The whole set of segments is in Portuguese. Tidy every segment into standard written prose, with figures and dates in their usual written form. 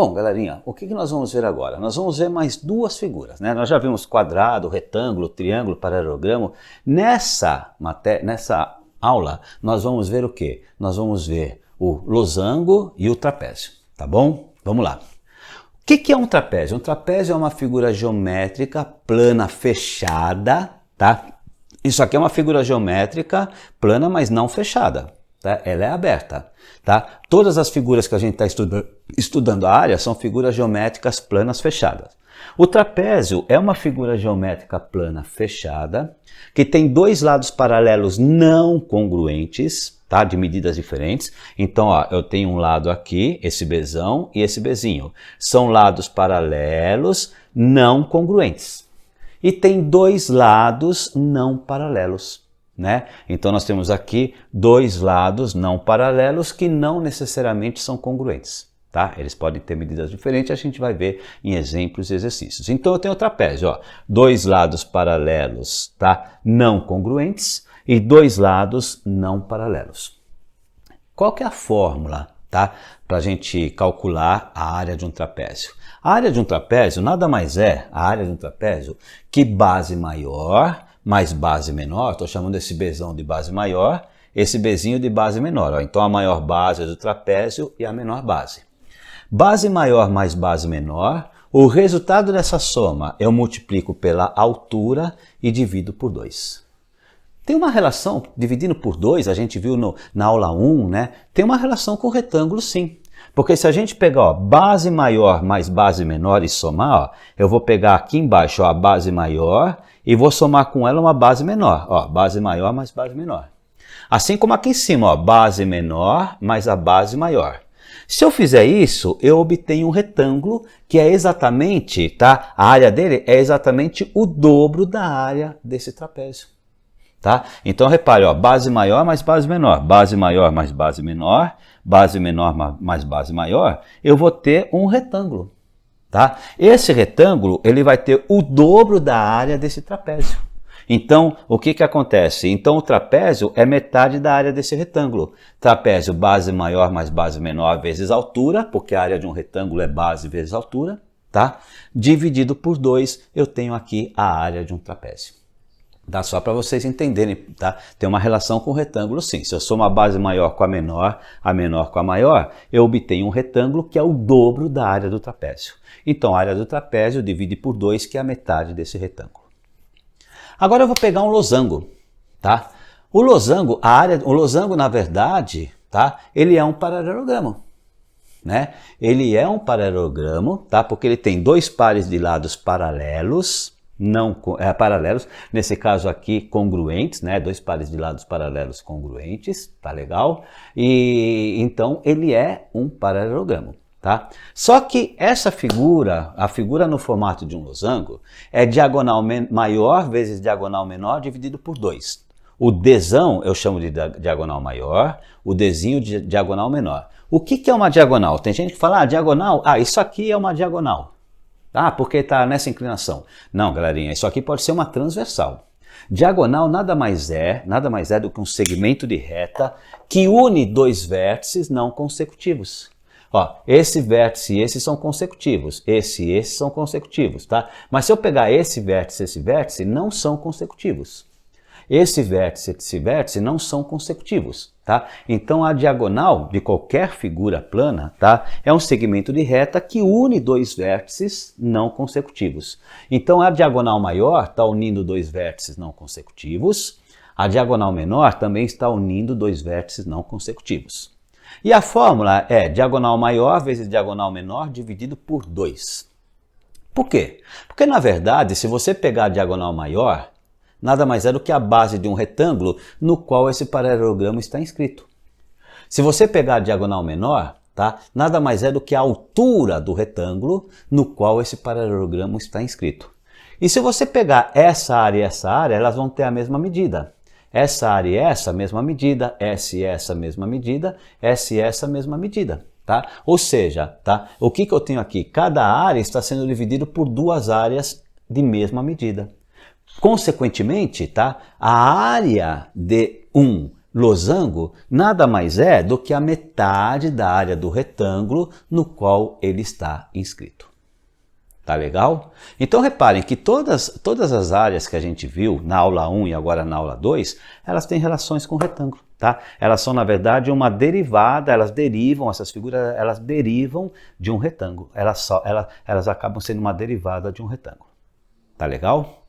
Bom, galerinha, o que nós vamos ver agora? Nós vamos ver mais duas figuras, né? Nós já vimos quadrado, retângulo, triângulo, paralelogramo. Nessa aula, nós vamos ver o quê? Nós vamos ver o losango e o trapézio, tá bom? Vamos lá. O que é um trapézio? Um trapézio é uma figura geométrica plana fechada, tá? Isso aqui é uma figura geométrica plana, mas não fechada. Tá? Ela é aberta. Tá? Todas as figuras que a gente está estudando a área são figuras geométricas planas fechadas. O trapézio é uma figura geométrica plana fechada que tem dois lados paralelos não congruentes, tá? De medidas diferentes. Então, ó, eu tenho um lado aqui, esse Bzão e esse Bzinho. São lados paralelos não congruentes. E tem dois lados não paralelos. Né? Então nós temos aqui dois lados não paralelos que não necessariamente são congruentes. Tá? Eles podem ter medidas diferentes, a gente vai ver em exemplos e exercícios. Então eu tenho o trapézio, ó, dois lados paralelos, tá? Não congruentes e dois lados não paralelos. Qual que é a fórmula, tá? Para a gente calcular a área de um trapézio? A área de um trapézio nada mais é a área de um trapézio que base maior mais base menor, estou chamando esse Bzão de base maior, esse Bzinho de base menor. Ó. Então a maior base é do trapézio e a menor base. Base maior mais base menor, o resultado dessa soma eu multiplico pela altura e divido por 2. Tem uma relação, dividindo por 2, a gente viu na aula 1, né? Tem uma relação com o retângulo sim. Porque se a gente pegar ó, base maior mais base menor e somar, ó, eu vou pegar aqui embaixo ó, a base maior e vou somar com ela uma base menor. Ó, base maior mais base menor. Assim como aqui em cima, ó, base menor mais a base maior. Se eu fizer isso, eu obtenho um retângulo que é exatamente, tá? A área dele é exatamente o dobro da área desse trapézio. Tá? Então repare, ó, base maior mais base menor, base maior mais base menor, base menor mais base maior, eu vou ter um retângulo. Tá? Esse retângulo ele vai ter o dobro da área desse trapézio. Então, o que acontece? Então, o trapézio é metade da área desse retângulo. Trapézio base maior mais base menor vezes altura, porque a área de um retângulo é base vezes altura, tá? Dividido por 2, eu tenho aqui a área de um trapézio. Dá só para vocês entenderem, tá? Tem uma relação com o retângulo sim. Se eu somo a base maior com a menor com a maior, eu obtenho um retângulo que é o dobro da área do trapézio. Então a área do trapézio divide por 2, que é a metade desse retângulo. Agora eu vou pegar um losango, tá? O losango, na verdade, tá? Ele é um paralelogramo, né? Ele é um paralelogramo, tá? Porque ele tem dois pares de lados paralelos, paralelos, nesse caso aqui congruentes, né? Dois pares de lados paralelos congruentes, tá legal? E então ele é um paralelogramo, tá? Só que essa figura, a figura no formato de um losango, é diagonal maior vezes diagonal menor dividido por 2. O Dzão eu chamo de diagonal maior, o Dzinho de diagonal menor. O que é uma diagonal? Tem gente que fala, diagonal, isso aqui é uma diagonal. Ah, porque está nessa inclinação. Não, galerinha, isso aqui pode ser uma transversal. Diagonal nada mais é do que um segmento de reta que une dois vértices não consecutivos. Ó, esse vértice e esse são consecutivos, esse e esse são consecutivos, tá? Mas se eu pegar esse vértice e esse vértice, não são consecutivos. Esse vértice e esse vértice não são consecutivos, tá? Então a diagonal de qualquer figura plana, tá? É um segmento de reta que une dois vértices não consecutivos. Então a diagonal maior está unindo dois vértices não consecutivos, a diagonal menor também está unindo dois vértices não consecutivos. E a fórmula é diagonal maior vezes diagonal menor dividido por 2. Por quê? Porque na verdade, se você pegar a diagonal maior, nada mais é do que a base de um retângulo no qual esse paralelogramo está inscrito. Se você pegar a diagonal menor, tá? Nada mais é do que a altura do retângulo no qual esse paralelogramo está inscrito. E se você pegar essa área e essa área, elas vão ter a mesma medida. Essa área e essa mesma medida, essa e essa mesma medida, essa e essa mesma medida. Tá? Ou seja, tá? O que eu tenho aqui? Cada área está sendo dividida por duas áreas de mesma medida. Consequentemente, tá? A área de 1 losango nada mais é do que a metade da área do retângulo no qual ele está inscrito. Tá legal? Então reparem que todas as áreas que a gente viu na aula 1 e agora na aula 2, elas têm relações com o retângulo, tá? Elas são, na verdade, uma derivada, essas figuras, elas derivam de um retângulo. Elas acabam sendo uma derivada de um retângulo. Tá legal?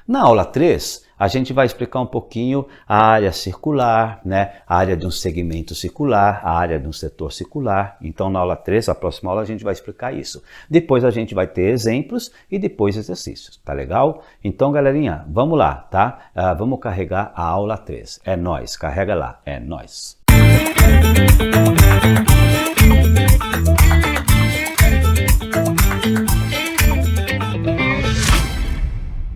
Na aula 3, a gente vai explicar um pouquinho a área circular, né? A área de um segmento circular, a área de um setor circular. Então, na aula 3, a próxima aula, a gente vai explicar isso. Depois a gente vai ter exemplos e depois exercícios, tá legal? Então, galerinha, vamos lá, tá? Vamos carregar a aula 3. É nóis, carrega lá, é nóis.